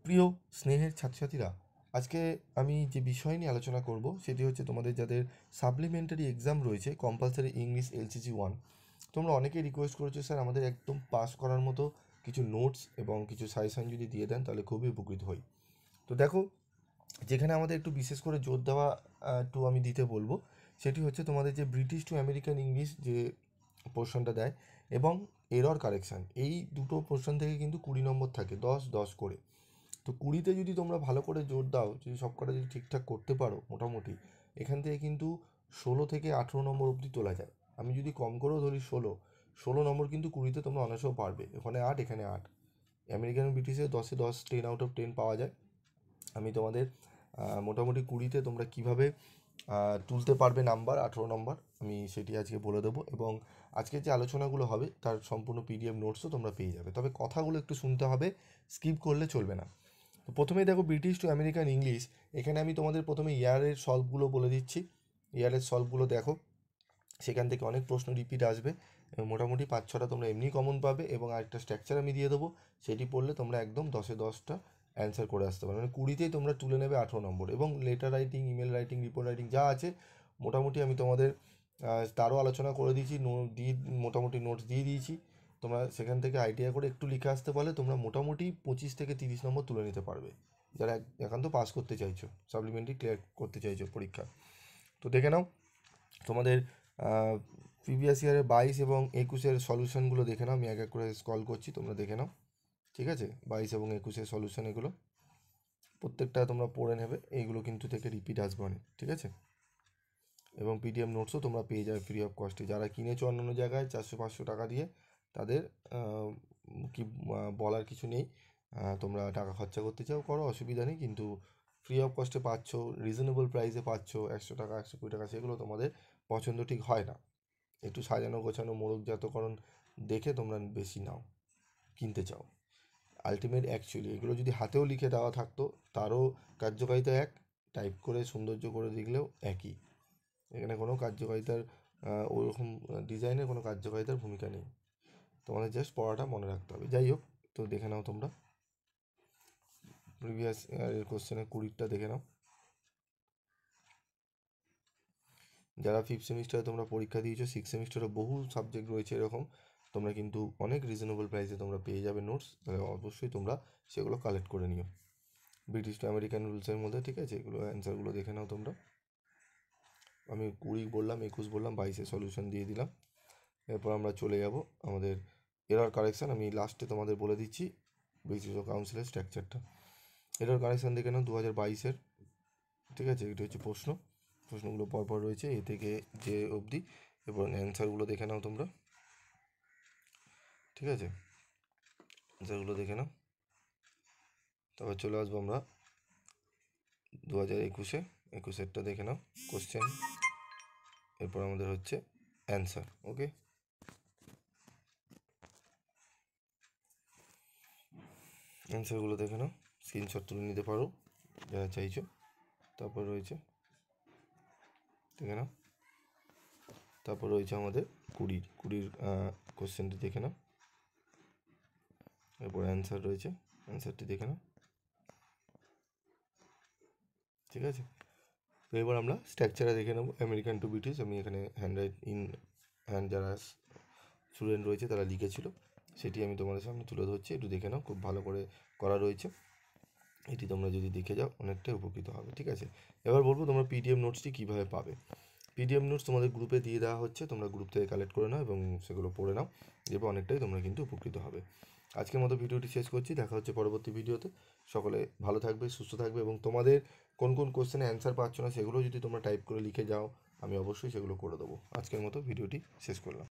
প্রিয় স্নেহের ছাত্রছাত্রীরা, আজকে আমি যে বিষয় নিয়ে আলোচনা করব সেটি হচ্ছে তোমাদের যাদের সাপ্লিমেন্টারি এক্সাম রয়েছে কম্পালসারি ইংলিশ এলসিসি 1। তোমরা অনেকেই রিকোয়েস্ট করেছো স্যার আমাদের একদম পাস করার মতো কিছু নোটস এবং কিছু সাজেশন যদি দিয়ে দেন তাহলে খুবই উপকৃত হই। তো দেখো, যেখানে আমাদের একটু বিশেষ করে জোর দেওয়া একটু আমি দিতে বলবো, সেটি হচ্ছে তোমাদের যে ব্রিটিশ টু আমেরিকান ইংলিশ যে পোর্শনটা দেয় এবং এরর কারেকশান, এই দুটো পোর্শন থেকে কিন্তু 20 নম্বর থাকে, 10-10 করে। তো 20তে যদি তোমরা ভালো করে জোর দাও, যদি সব কটা যদি ঠিকঠাক করতে পারো মোটামুটি, এখান থেকে কিন্তু 16 থেকে 18 নম্বর অবধি তোলা যায়। আমি যদি কম করেও ধরি 16 নম্বর কিন্তু 20তে তোমরা অনায়াসেও পারবে। ওখানে 8, এখানে 8। আমেরিকান ব্রিটিশে 10-এ 10, 10 আউট অফ 10 পাওয়া যায়। আমি তোমাদের মোটামুটি 20তে তোমরা কিভাবে তুলতে পারবে নাম্বার 18 নম্বর, আমি সেটি আজকে বলে দেবো। এবং আজকে যে আলোচনাগুলো হবে তার সম্পূর্ণ পিডিএফ নোটসও তোমরা পেয়ে যাবে, তবে কথাগুলো একটু শুনতে হবে, স্কিপ করলে চলবে না। তো প্রথমেই দেখো, ব্রিটিশ টু আমেরিকান ইংলিশ, এখানে আমি তোমাদের প্রথমে ইয়ারের সলভগুলো বলে দিচ্ছি। ইয়ারের সলভগুলো দেখো, সেখান থেকে অনেক প্রশ্ন রিপিট আসবে, মোটামুটি 5-6টা তোমরা এমনি কমন পাবে, এবং আরেকটা স্ট্রাকচার আমি দিয়ে দেবো, সেটি পড়লে তোমরা একদম 10-এ 10টা অ্যান্সার করে আসতে পারো। মানে 20তেই তোমরা তুলে নেবে 18 নম্বর। এবং letter writing, email writing, report writing যা আছে মোটামুটি আমি তোমাদের তারও আলোচনা করে দিয়েছি, মোটামুটি নোটস দিয়ে দিয়েছি। তোমরা সেখান থেকে আইডিয়া করে একটু লিখে আসতে পারলে তোমরা মোটামুটি 25 থেকে 30 নম্বর তুলে নিতে পারবে, যারা একান্ত পাস করতে চাইছো, সাপ্লিমেন্টারি ক্লিয়ার করতে চাইছো পরীক্ষা। তো দেখে নাও তোমাদের প্রিভিয়াস ইয়ারের 22 এবং 21-এর সলিউশনগুলো দেখে নাও। আমি এক এক করে স্ক্রল করছি, তোমরা দেখে নাও, ঠিক আছে? 22 এবং 21-এর সলিউশন এগুলো প্রত্যেকটা তোমরা পড়ে নেবে, এইগুলো কিন্তু থেকে রিপিট আসবে অনেক, ঠিক আছে? এবং পিডিএফ নোটসও তোমরা পেয়ে যাবে ফ্রি অফ কস্টে। যারা কিনেছো অন্যান্য জায়গায় 400-500 টাকা দিয়ে, তাদের কি বলার কিছু নেই। তোমরা টাকা খরচা করতে চাও করো, অসুবিধা নেই, কিন্তু ফ্রি অফ কস্টে পাচ্ছ, রিজনেবল প্রাইসে পাচ্ছ, 100 টাকা 120 টাকা, সেগুলো তোমাদের পছন্দ ঠিক হয় না। একটু সাজানো গোছানো মোড়কজাতকরণ দেখে তোমরা বেশি নাও, কিনতে চাও। আলটিমেট অ্যাকচুয়ালি এগুলো যদি হাতেও লিখে দেওয়া থাকতো তারও কার্যকারিতা এক, টাইপ করে সৌন্দর্য করে লিখলেও একই। এখানে কোনো কার্যকারিতার ওরকম ডিজাইনের কোনো কার্যকারিতার ভূমিকা নেই, তোমাদের জাস্ট পড়াটা মনে রাখতে হবে। যাই হোক, তো দেখে নাও তোমরা প্রিভিয়াস ইয়ারের কোশ্চেনের 20টা দেখে নাও। যারা 5th সেমিস্টারে তোমরা পরীক্ষা দিয়েছো, 6th সেমিস্টারে বহু সাবজেক্ট রয়েছে এরকম, তোমরা কিন্তু অনেক রিজনেবল প্রাইসে তোমরা পেয়ে যাবে নোটস, তাহলে অবশ্যই তোমরা সেগুলো কালেক্ট করে নিও ব্রিটিশ টু আমেরিকান রুলসের মধ্যে, ঠিক আছে? এগুলো অ্যান্সারগুলো দেখে নাও তোমরা। আমি 20 বললাম, 21 বললাম, 22-এর সলিউশন দিয়ে দিলাম। এরপর আমরা চলে যাব আমাদের এরর কারেকশান। আমি লাস্টে তোমাদের বলে দিচ্ছি ব্রিটিশ কাউন্সিলের স্ট্রাকচারটা। এরর কারেকশান দেখে নাও 2022-এর, ঠিক আছে? এটা হচ্ছে প্রশ্নগুলো পরপর রয়েছে এ থেকে যে অবধি, এবং অ্যান্সারগুলো দেখে নাও তোমরা, ঠিক আছে? অ্যান্সারগুলো দেখে নাও। তারপর চলে আসবো আমরা 2021-এরটা দেখে নাও কোশ্চেন, এরপর আমাদের হচ্ছে অ্যান্সার। ওকে, অ্যান্সারগুলো দেখে নাও, স্ক্রিনশট তুলে নিতে পারো যারা চাইছো। তারপর রয়েছে, দেখে নাও, তারপর রয়েছে আমাদের 20-20 কোশ্চেনটি দেখে নাও। এরপর অ্যান্সার রয়েছে, অ্যান্সারটি দেখে নাও, ঠিক আছে? তো এবার আমরা স্ট্রাকচারে দেখে নেব আমেরিকান টু ব্রিটিশ। আমি এখানে হ্যান্ড যারা স্টুডেন্ট রয়েছে তারা লিখেছিল, সেটি আমি তোমাদের সামনে তুলে ধরছি, একটু দেখে নাও, খুব ভালো করে করা রয়েছে। এটি তোমরা যদি দেখে যাও অনেকটাই উপকৃত হবে, ঠিক আছে? এবার বলবো তোমরা পিডিএফ নোটসটি কীভাবে পাবে। পিডিএফ নোটস তোমাদের গ্রুপে দিয়ে দেওয়া হচ্ছে, তোমরা গ্রুপ থেকে কালেক্ট করে নাও এবং সেগুলো পড়ে নাও, এবার অনেকটাই তোমরা কিন্তু উপকৃত হবে। আজকের মতো ভিডিওটি শেষ করছি, দেখা হচ্ছে পরবর্তী ভিডিওতে। সকলে ভালো থাকবে, সুস্থ থাকবে, এবং তোমাদের কোন কোন কোশ্চেনে অ্যান্সার পাচ্ছ না সেগুলো যদি তোমরা টাইপ করে লিখে যাও, আমি অবশ্যই সেগুলো করে দেবো। আজকের মতো ভিডিওটি শেষ করলাম।